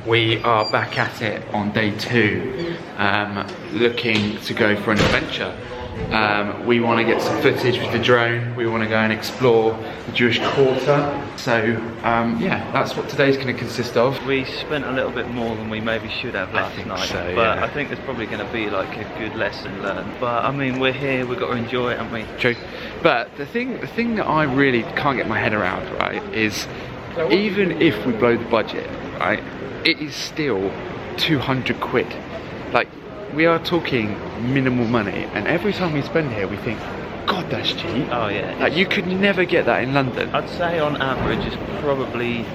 We are back at it on day 2, looking to go for an adventure. We want to get some footage with the drone. We want to go and explore the Jewish quarter. So yeah, that's what today's going to consist of. We spent a little bit more than we maybe should have last night, so, but yeah. I think there's probably going to be like a good lesson learned. But I mean, we're here, we've got to enjoy it, haven't we? True. But the thing that I really can't get my head around, right, is even if we blow the budget, right, it is still 200 quid. Like, we are talking minimal money, and every time we spend here we think, God, that's cheap. Oh yeah. Like, you could never get that in London. I'd say on average it's probably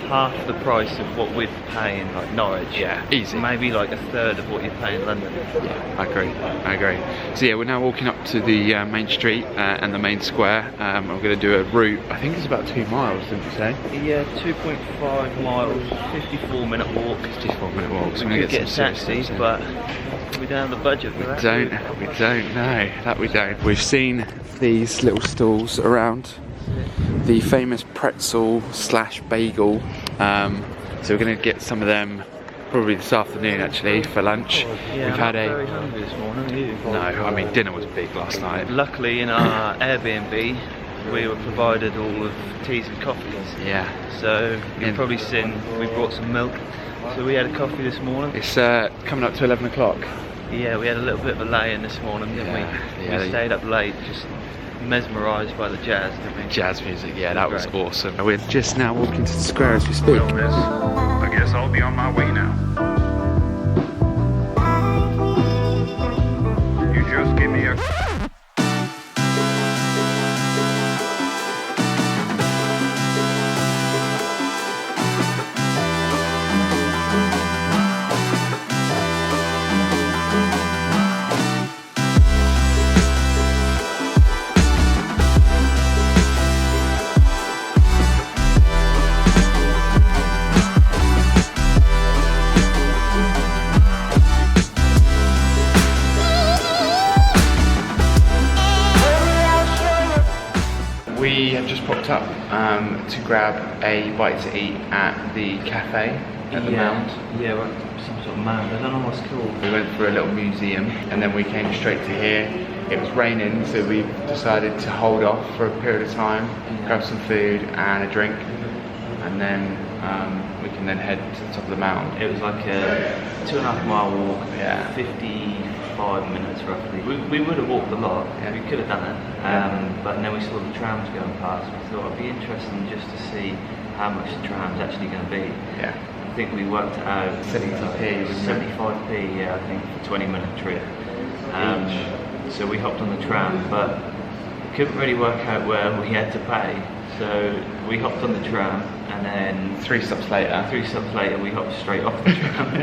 half the price of what we'd pay in like Norwich. Yeah, easy. Maybe like a third of what you pay in London. Yeah, I agree. So yeah, we're now walking up to the main street and the main square. We're going to do a route, I think it's about 2 miles, didn't you say? Yeah, 2.5 miles, 54-minute walk. 54-minute walk. So we we're could get taxis, but we don't have the budget for that. We don't, no, that we don't. We've seen these little stalls around. The famous pretzel / bagel. So we're going to get some of them probably this afternoon actually for lunch. Yeah, We've had very hungry this morning, are you? No, I mean dinner was big last night. Luckily in our Airbnb we were provided all of teas and coffees. Yeah. So you've probably seen we brought some milk. So we had a coffee this morning. It's coming up to 11 o'clock. Yeah, we had a little bit of a lay-in this morning, didn't we? Yeah, we stayed up late, just mesmerised by the jazz, didn't we? Jazz music, yeah, that was awesome. We're just now walking to the square as we speak. Well, miss, I guess I'll be on my way now. You just give me a... We have just popped up to grab a bite to eat at the cafe at the mound. Yeah, we're at some sort of mound. I don't know what's called. We went for a little museum and then we came straight to here. It was raining, so we decided to hold off for a period of time, grab some food and a drink, and then we can then head to the top of the mound. It was like a 2.5 mile walk, Yeah. 55 minutes roughly. We would have walked a lot, Yeah. we could have done it, but then we saw the trams going past. We thought it'd be interesting just to see how much the tram's actually going to be. Yeah. I think we worked it out 70p, wasn't it? 75p, yeah, I think, for a 20-minute trip. So we hopped on the tram, but we couldn't really work out where we had to pay. So we hopped on the tram, and then 3 stops later. 3 stops later we hopped straight off the tram.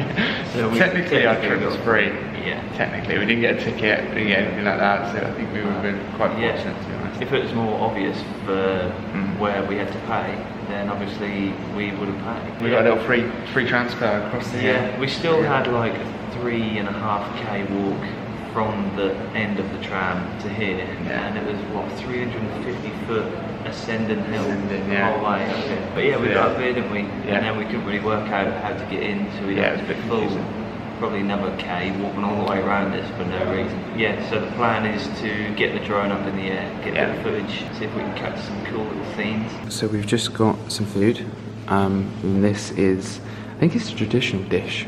So Technically our trip was free. Yeah. Technically, we didn't get a ticket, we didn't get anything like that, so I think we would have been quite fortunate, to be honest. If it was more obvious for where we had to pay, then obviously we would have paid. We got a little free transfer across the Yeah, we still had like a 3.5k walk from the end of the tram to here, and it was what, 350 foot ascending hill the whole way. Okay. But yeah, we got up here, didn't we? Yeah. And then we couldn't really work out how to get in, so we had it was a bit full, confusing. probably another K walking all the way around this for no reason. Yeah, so the plan is to get the drone up in the air, get a bit of footage, see if we can catch some cool little scenes. So we've just got some food. And this is, I think it's a traditional dish.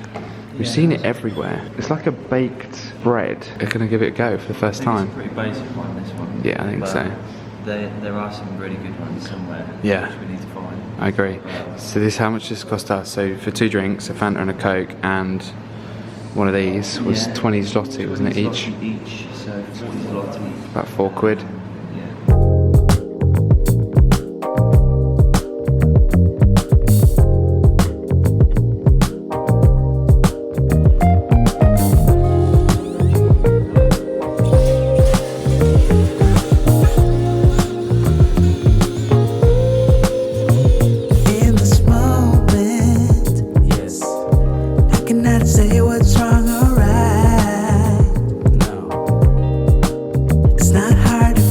We've seen it everywhere. It's like a baked bread. We're gonna give it a go for the first time. It's a pretty basic one, this one. Yeah, I think so. There are some really good ones somewhere. Yeah. Which we need to find. I agree. So this, how much this cost us? So for 2 drinks, a Fanta and a Coke, and one of these was 20 zloty, wasn't it, each? Each, so 40 zloty. About 4 quid. Say what's wrong or right. No. It's not hard to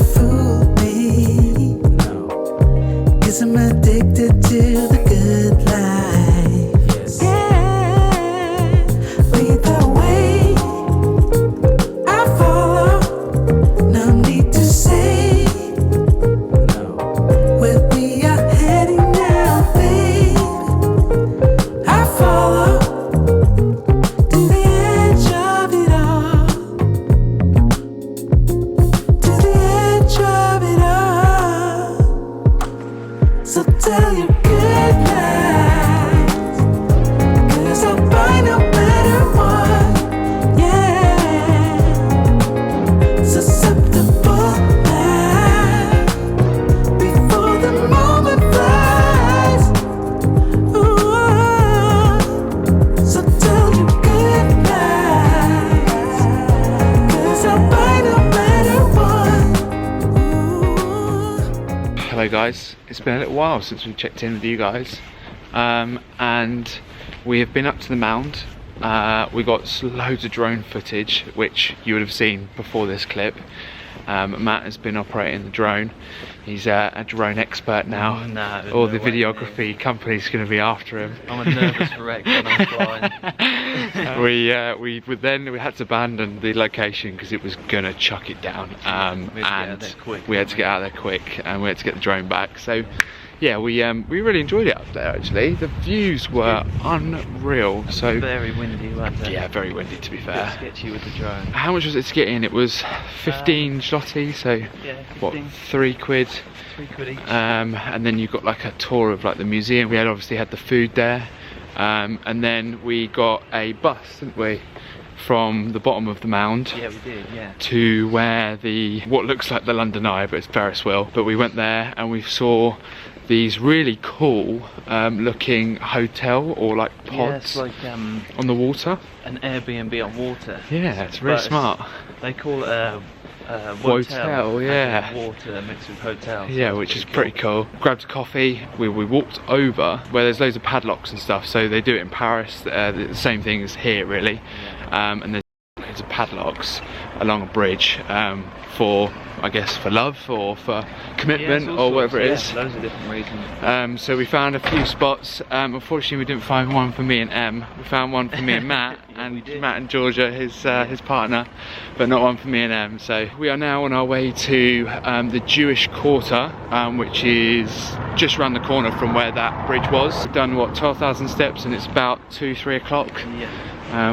Hello guys, it's been a little while since we checked in with you guys, and we have been up to the mound. We got loads of drone footage which you would have seen before this clip. Matt has been operating the drone. He's a drone expert now. All the videography company's going to be after him. I'm a nervous wreck when I'm flying. We had to abandon the location because it was going to chuck it down, and we had to get out of there quick, and we had to get the drone back. So yeah, we really enjoyed it up there actually. The views were unreal. So very windy, wasn't it? Yeah, very windy to be fair. A bit sketchy with the drone. How much was it to get in? It was 15 zloty, so yeah, 15. what, 3 quid? 3 quid each. And then you got like a tour of like the museum. We obviously had the food there, and then we got a bus, didn't we, from the bottom of the mound. Yeah, we did, yeah. To where what looks like the London Eye, but it's Ferris wheel. But we went there and we saw these really cool looking hotel or like pods, yeah, it's like, on the water. An Airbnb on water. Yeah, it's really smart. They call it a hotel, yeah. Water mixed with hotel. Yeah, which is pretty cool. Grabbed a coffee. We walked over where there's loads of padlocks and stuff. So they do it in Paris. The same thing as here, really. Yeah. And there's loads of padlocks along a bridge for, I guess, for love or for commitment or whatever it is. Loads of different reasons. So we found a few spots. Unfortunately, we didn't find one for me and Em. We found one for me and Matt, yeah, and Matt and Georgia, his partner, but not one for me and Em. So we are now on our way to the Jewish Quarter, which is just around the corner from where that bridge was. We've done what, 12,000 steps, and it's about 2-3 o'clock. Yeah.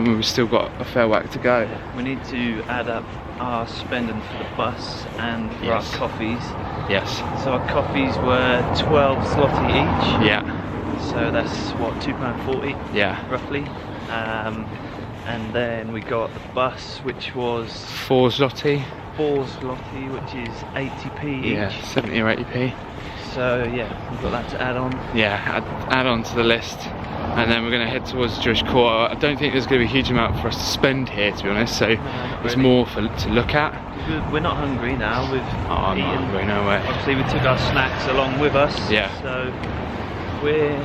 We've still got a fair whack to go. We need to add up our spending for the bus and for our coffees. Yes. So our coffees were 12 zloty each. Yeah. So that's what, £2.40? Yeah. Roughly. And then we got the bus, which was 4 zloty. 4 zloty, which is 80p each. Yeah, 70 or 80p. So yeah, we've got that to add on. Yeah, add on to the list. And then we're going to head towards the Jewish Quarter. I don't think there's going to be a huge amount for us to spend here, to be honest, so there's more to look at. We're not hungry now, we've I'm eaten. not hungry, no way. Obviously we took our snacks along with us, yeah. So we're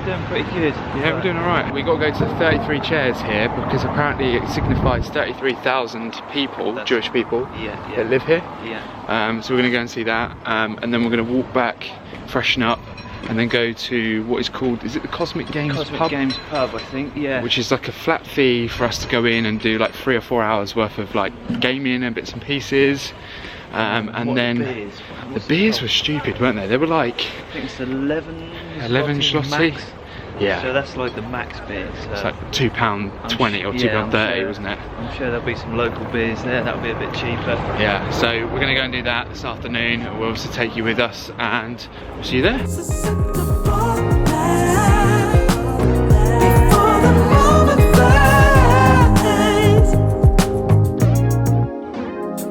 doing pretty good. Yeah, we're doing alright. We've got to go to the 33 chairs here because apparently it signifies 33,000 people, Jewish people, that live here. Yeah. So we're going to go and see that, and then we're going to walk back, freshen up, and then go to what is called, is it the Cosmic Games Pub? Cosmic Games Pub, I think, yeah. Which is like a flat fee for us to go in and do like 3 or 4 hours worth of like gaming and bits and pieces. And then the beers were stupid, weren't they? They were like, I think it's 11 zloty. Max. Yeah. So that's like the max beer. So it's like £2.20 or £2.30, wasn't it? I'm sure there'll be some local beers there. That'll be a bit cheaper. Yeah. So we're gonna go and do that this afternoon. We'll obviously take you with us, and we'll see you there.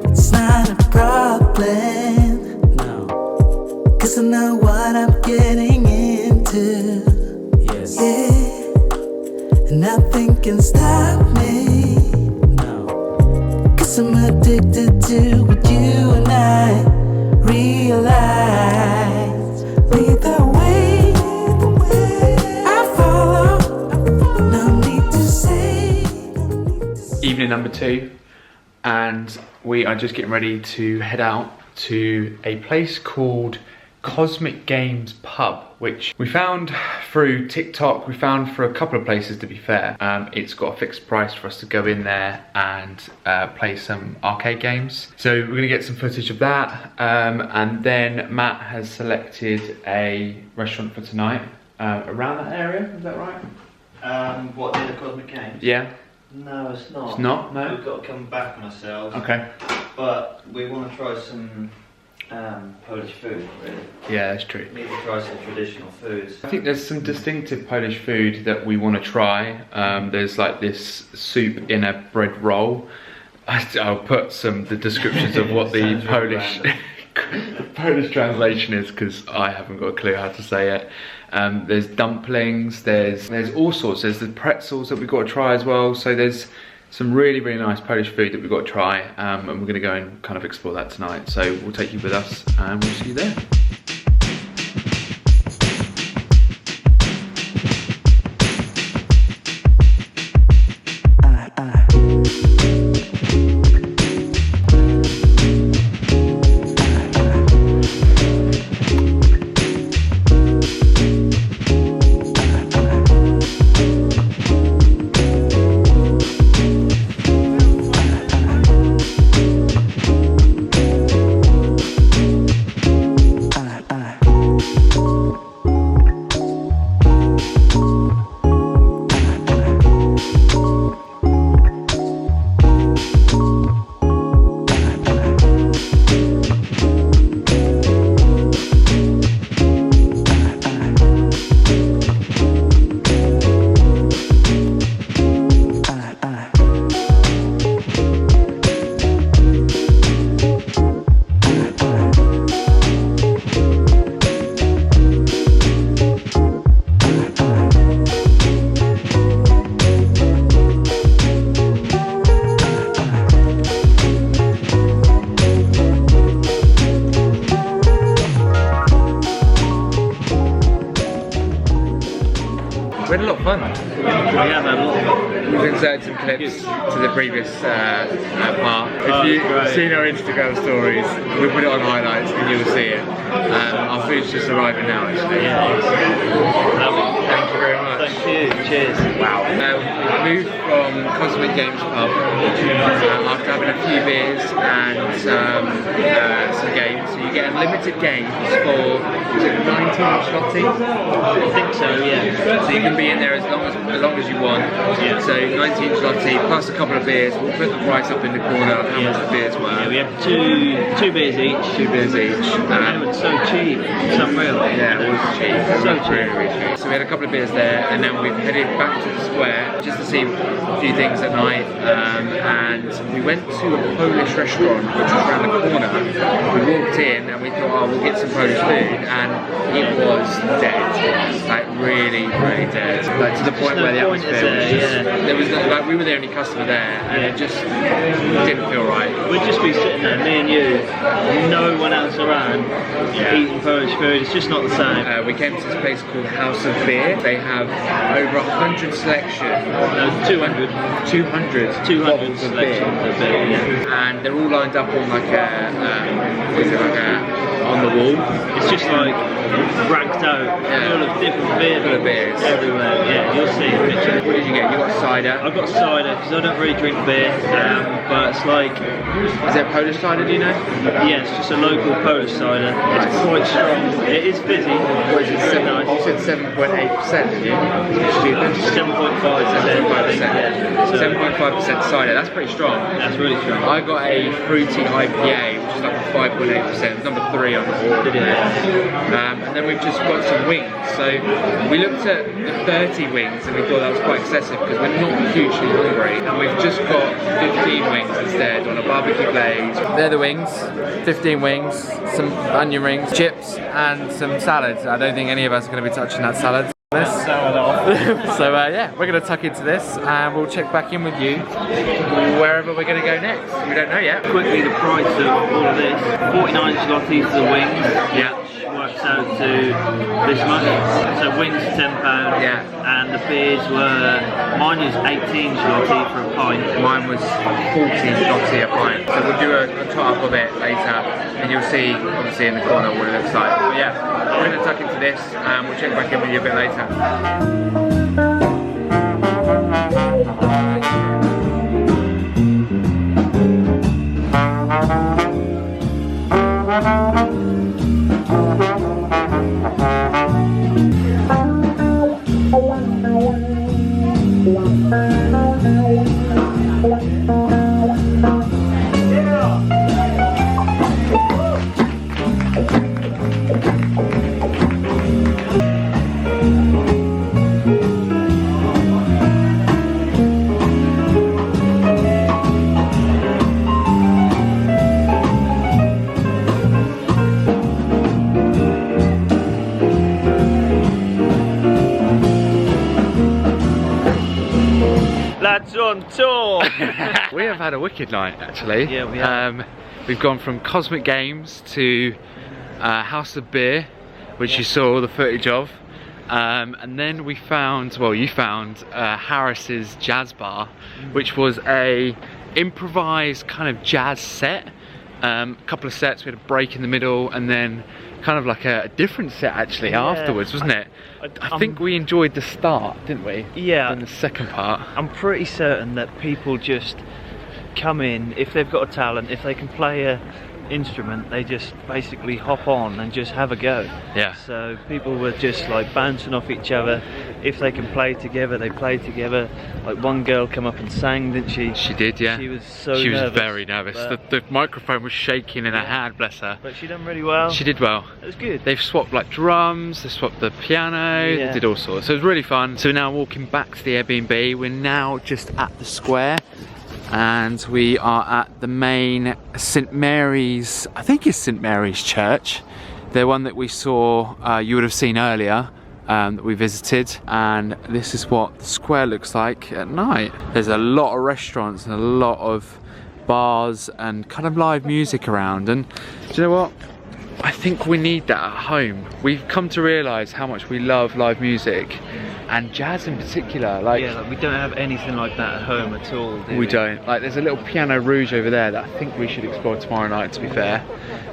It's not a problem, no, 'cause I know what I'm getting into. Yes. Yeah, and nothing can stop me. No, 'cause I'm addicted to what you and I realize. Lead the way, I follow. No need to say. Evening number 2, and we are just getting ready to head out to a place called Cosmic Games Pub, which we found through TikTok. We found for a couple of places, to be fair. It's got a fixed price for us to go in there and play some arcade games. So we're gonna get some footage of that, and then Matt has selected a restaurant for tonight around that area. Is that right? What, near the Cosmic Games? Yeah. No, it's not. It's not? No? We've got to come back on ourselves. Okay. But we want to try some Polish food, really. Yeah, that's true. We need to try some traditional foods. I think there's some distinctive Polish food that we want to try. There's like this soup in a bread roll. I'll put the descriptions of what the Polish Polish translation is, because I haven't got a clue how to say it. There's dumplings, there's all sorts. There's the pretzels that we've got to try as well. So there's some really, really nice Polish food that we've got to try, and we're going to go and kind of explore that tonight. So we'll take you with us, and we'll see you there. have had a lot of fun. We've inserted some clips to the previous part. If you've seen our Instagram stories, we put it on highlights and you'll see it. Our food's just arriving now, actually. Yeah, lovely. Thank you very much. Thank you. Cheers. Wow. We moved from Cosmic Games Pub after having a few beers and some games. So you get unlimited games for 19 zloty. I think so, yeah. So you can be in there as long as you want. Yeah. So 19 zloty plus a couple of beers. We'll put the price up in the corner of how much the beers were. Yeah, we have two beers each. 2 beers each. And it was so cheap. It's unreal. Yeah, it was cheap. So Really cheap. So we had a couple of beers there, and then we've headed back to the square just to see a few things at night. And we went to a Polish restaurant which was around the corner. We walked in and we thought, oh, we'll get some Polish food, and it was dead. Like really, really dead. Like to the point where the atmosphere was just, there was like we were the only customer there, and it just didn't feel right. We'd just be sitting there, me and you, no one else around, eating Polish food. It's just not the same. We came to this place called House of Beer. They have over 100 selection. No, 200. 200 bottles of beer. And they're all lined up on like on the wall. It's just like racked out, full of different beers everywhere. Yeah, you'll see a picture. What did you get? You got cider? I got cider because I don't really drink beer, but it's like... Is it Polish cider, do you know? Yeah, it's just a local Polish cider. It's quite strong. It is fizzy. What is it? Very nice. You said 7.8%, did you? Stupid. 7.5%. 7.5% cider. That's pretty strong. That's really strong. I got a fruity IPA, which is like a 5.8%. Number 3 on the board. And then we've just got some wings. So we looked at the 30 wings and we thought that was quite excessive because we're not hugely hungry. And we've just got 15 wings instead on a barbecue blaze. They're the wings. 15 wings, some onion rings, chips, and some salads. I don't think any of us are going to be touching that salad. So yeah, we're going to tuck into this and we'll check back in with you wherever we're going to go next. We don't know yet. Quickly, the price of all of this: 49 zloty for the wings. Yeah. Which works out to this much. So wings £10. Yeah. And the beers were, mine was 18 zloty for a pint. Mine was 14 zloty a pint. So we'll do a top up of it later and you'll see obviously in the corner what it looks like. But yeah, we're going to tuck into this and we'll check back in with you a bit later. Lads on tour! We have had a wicked night actually. Yeah, we have. We've gone from Cosmic Games to House of Beer, which you saw all the footage of. And then we found, well, you found Harris's Jazz Bar, which was a improvised kind of jazz set. A couple of sets, we had a break in the middle, and then kind of like a different set actually afterwards, wasn't it? I think we enjoyed the start, didn't we? Yeah. In the second part. I'm pretty certain that people just come in, if they've got a talent, if they can play a instrument, they just basically hop on and just have a go. Yeah. So people were just like bouncing off each other. If they can play together, they play together. Like one girl come up and sang, didn't she? She did, yeah. She was so She was nervous, very nervous. The microphone was shaking in her hand, bless her. But she done really well. She did well. It was good. They've swapped like drums, they swapped the piano, Yeah. they did all sorts. So it was really fun. So we're now walking back to the Airbnb. We're now just at the square. And we are at the main St Mary's, I think it's St Mary's Church. The one that we saw, you would have seen earlier, that we visited. And this is what the square looks like at night. There's a lot of restaurants and a lot of bars and kind of live music around. And do you know what? I think we need that at home. We've come to realise how much we love live music, and jazz in particular. Like, yeah, like we don't have anything like that at home at all, do we don't. Like, there's a little piano rouge over there that I think we should explore tomorrow night, to be fair.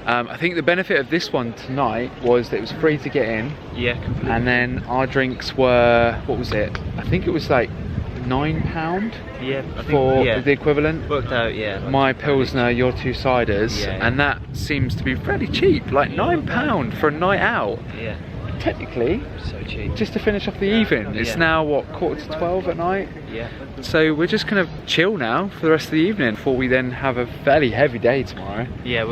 I think the benefit of this one tonight was that it was free to get in. Yeah, completely. And then our drinks were, what was it? I think it was like £9 yeah, I think, for yeah. the equivalent. Worked out, yeah. Like My Pilsner, your 2 ciders, Yeah. and that seems to be fairly cheap. Like £9 for a night out. Yeah, Technically, so cheap. just to finish off the evening. It's Yeah. now what, 11:45 at night? Yeah. So we're just gonna chill now for the rest of the evening before we then have a fairly heavy day tomorrow. Yeah,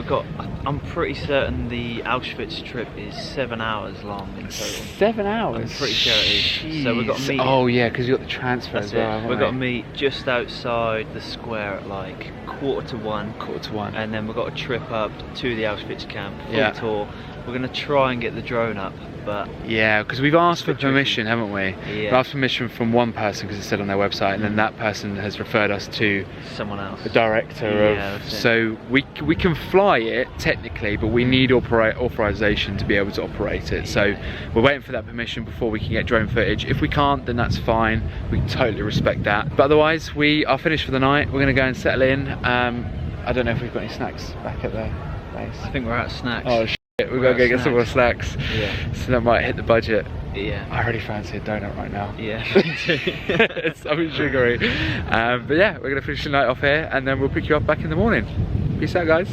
I'm pretty certain the Auschwitz trip is 7 hours long in total. 7 hours? I'm pretty sure it is. So we've got to Jeez. meet. Oh yeah, because you got the transfer That's as well. it. We've got to meet just outside the square at like 1:45. 1:45. And then we've got a trip up to the Auschwitz camp, full Yeah. tour. We're going to try and get the drone up, but Yeah, because we've asked for It's a bit tricky. permission, haven't we? Yeah. We've asked permission from one person because it said on their website, and then that person has referred us to someone else. the director Yeah, of. that's it. So we can fly it technically, but we need authorization to be able to operate it. So we're waiting for that permission before we can get drone footage. If we can't, then that's fine. We totally respect that. But otherwise, we are finished for the night. We're going to go and settle in. I don't know if we've got any snacks back at the base. I think we're out of snacks. Oh shit, we've We're got to out go of get some more snacks. Yeah. So that might hit the budget. Yeah. I really fancy a donut right now. Yeah. It's something sugary. But yeah, we're going to finish the night off here and then we'll pick you up back in the morning. Peace out, guys.